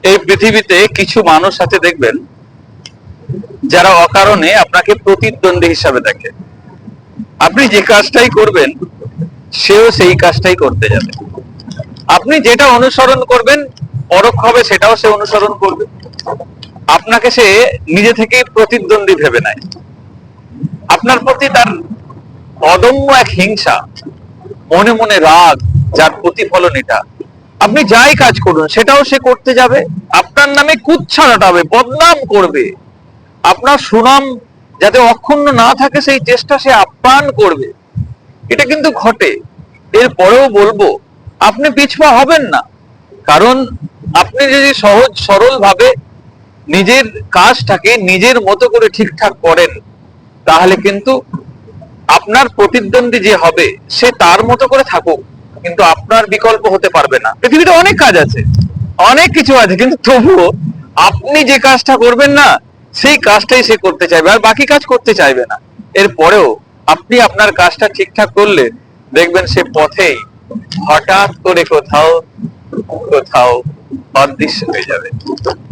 এই পৃথিবীতে কিছু মানুষ আছে দেখবেন যারা অকারণে আপনাকে প্রতিদ্বন্দ্বী হিসাবে দেখে। আপনি যে কাজটাই করবেন সেও সেই কাজটাই করতে যাবে। আপনি যেটা অনুসরণ করবেন পরোক্ষভাবে সেটাও সে অনুসরণ করবে। আপনাকে সে নিজে থেকেই প্রতিদ্বন্দ্বী ভেবে নেয়। আপনার প্রতি তার অদম্য এক হিংসা, মনে মনে রাগ, যার প্রতিফলন এটা। আপনি যাই কাজ করুন সেটাও সে করতে যাবে, আপনার নামে কুৎসা রটাবে, বদনাম করবে। আপনার সুনাম যাতে অক্ষুণ্ণ না থাকে সেই চেষ্টা সে আপ্রাণ করবে। এটা কিন্তু ঘটে। এরপরেও বলবো আপনি পিছপা হবেন না, কারণ আপনি যদি সহজ সরল ভাবে নিজের কাজটাকে নিজের মতো করে ঠিকঠাক করেন, তাহলে কিন্তু আপনার প্রতিদ্বন্দ্বী যে হবে সে তার মতো করে থাকুক, কিন্তু আপনার বিকল্প হতে পারবে না। পৃথিবীতে অনেক কাজ আছে, অনেক কিছু আছে, কিন্তু তবুও আপনি যে কাজটা করবেন না সেই কাজটাই সে করতে চাইবে, আর বাকি কাজ করতে চাইবে না। এরপরেও আপনি আপনার কাজটা ঠিকঠাক করলে দেখবেন সে পথেই হঠাৎ করে কোথাও কোথাও অদৃশ্য হয়ে যাবে।